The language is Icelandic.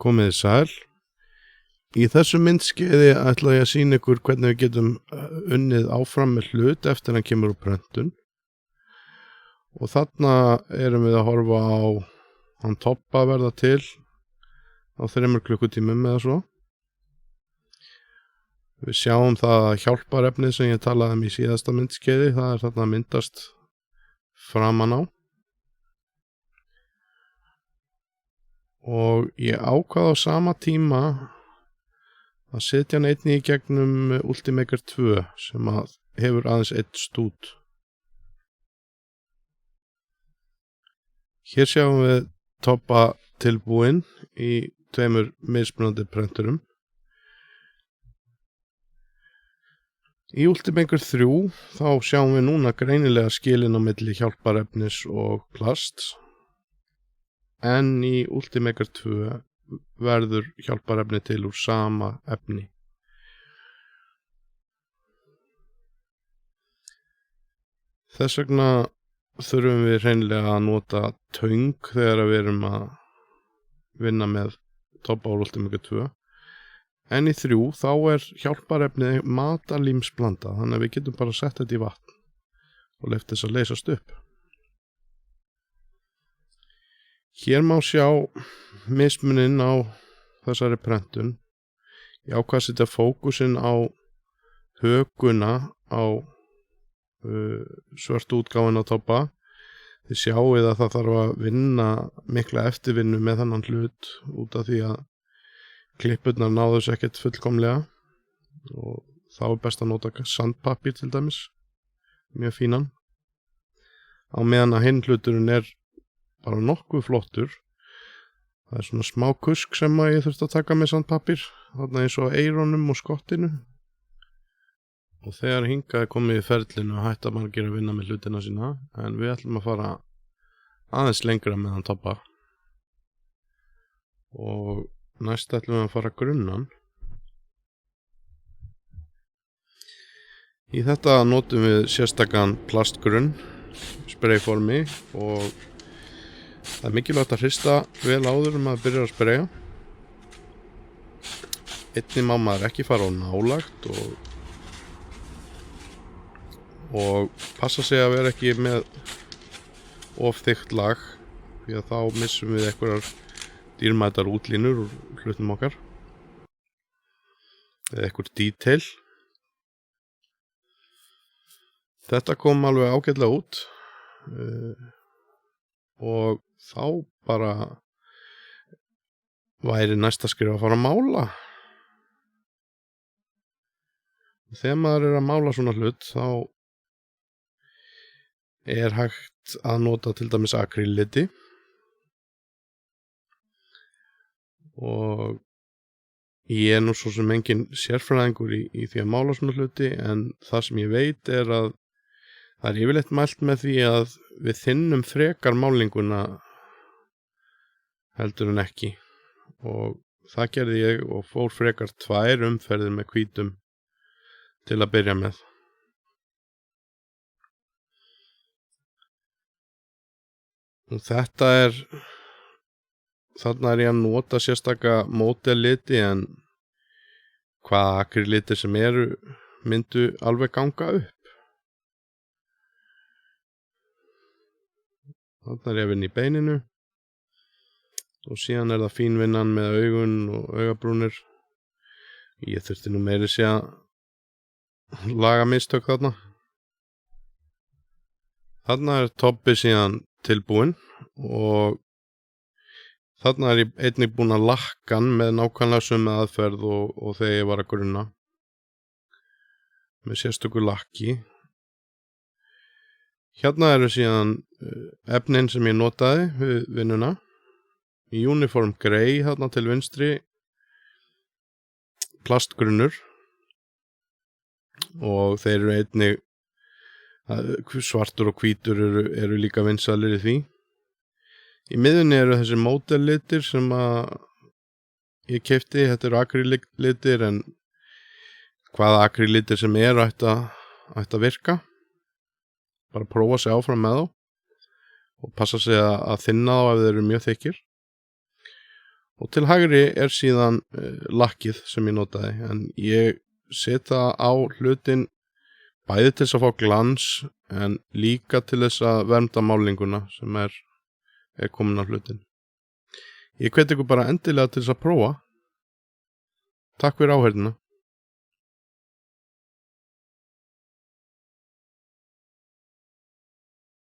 Komiði sæl. Í þessu myndskeiði ætla ég að sýna ykkur hvernig við getum unnið áfram með hlut eftir hann kemur úr prentun. Og þarna erum við að horfa á hann Tobba verða til á 3 klukkutímum eða svo. Við sjáum það hjálparefnið sem ég talaði um í síðasta myndskeiði, það er þarna að myndast framan á. Og ég ákvað á sama tíma að setja hann einnig í gegnum Ultimaker 2 sem hefur aðeins einn stút. Hér sjáum við Tobba tilbúinn í 2 mismunandi prenturum. Í Ultimaker 3 þá sjáum við núna greinilega skilin á milli hjálparefnis og plasts. En í Ultimaker 2 verður hjálparefni til úr sama efni. Þess vegna þurfum við hreinlega að nota töng þegar við erum að vinna með Tobba úr Ultimaker 2. En í 3 þá er hjálparefni matarlímsblanda, þannig að við getum bara sett þetta í vatn og leyft þess að leysast upp. Hér má sjá mismuninn á þessari prentun. Ég ákvað að setja fókusinn á hökuna á svörtu útgáfuna á Tobba. Þið sjáið að það þarf að vinna mikla eftirvinnu með þennan hlut út af því að klippurnar náðu þess ekkert fullkomlega og þá er best að nota sandpapír til dæmis, mjög fínan. Á meðan að hinn hluturinn er bara nokkuð flottur. Það er svona smá kusk sem ég þurfti að taka með sandpapír, þarna eins og eyrunum og skottinu. Og þegar hingað er komið í ferlinu hætta margir að vinna með hlutina sína, en við ætlum að fara aðeins lengra með hann Tobba. Og næst ætlum við að fara grunnan. Í þetta notum við sérstakann plastgrunn, sprayformi og það er mikilvægt að hrista vel áður maður byrjar að spraya. Einnig má maður ekki fara á nálagt og passa sig að vera ekki með of þykkt lag því að þá missum við einhverjar dýrmætar útlínur úr hlutum okkar eða einhver detail. Þetta kom alveg ágætlega út og þá bara væri næsta skref að fara að mála. Þegar maður er að mála svona hlut þá er hægt að nota til dæmis akrylliti og ég er nú svo sem engin sérfræðingur í því að mála svona hluti, en það sem ég veit er að það er yfirleitt mælt með því að við þynnum frekar málinguna heldur en ekki, og það gerði ég og fór frekar 2 umferðir með hvítum til að byrja með. Og þarna er ég að nota sérstaka módelliti, en hvaða akrylitir sem eru myndu alveg ganga upp. Þarna er ég að vinna í beininu og síðan er það fínvinnan með augun og augabrúnir. Ég þurfti nú meiri sé að laga mistök þarna. Þarna er Tobbi síðan tilbúinn og þarna er ég einnig búinn að lakka hann með nákvæmlega sömu aðferð og þegar ég var að grunna með sérstöku lakki. Hérna eru síðan efnin sem ég notaði við vinnuna. Í Uniform Grey þarna til vinstri plastgrunnur og þeir eru einnig svartur og hvítur eru líka vinsælir í því. Í miðunni eru þessi módellitir sem ég keypti. Þetta eru akrylitir, en hvaða akrylitir sem ætti að virka. Bara prófa sig áfram með þá og passa sig að þynna þá ef þeir eru mjög þykkir. Og til hægri síðan lakkið sem ég notaði, en ég setja á hlutin bæði til þess að fá glans en líka til þess að vernda málninguna sem er komin á hlutin. Ég hvet ykkur bara endilega til þess að prófa. Takk fyrir áheyrnina.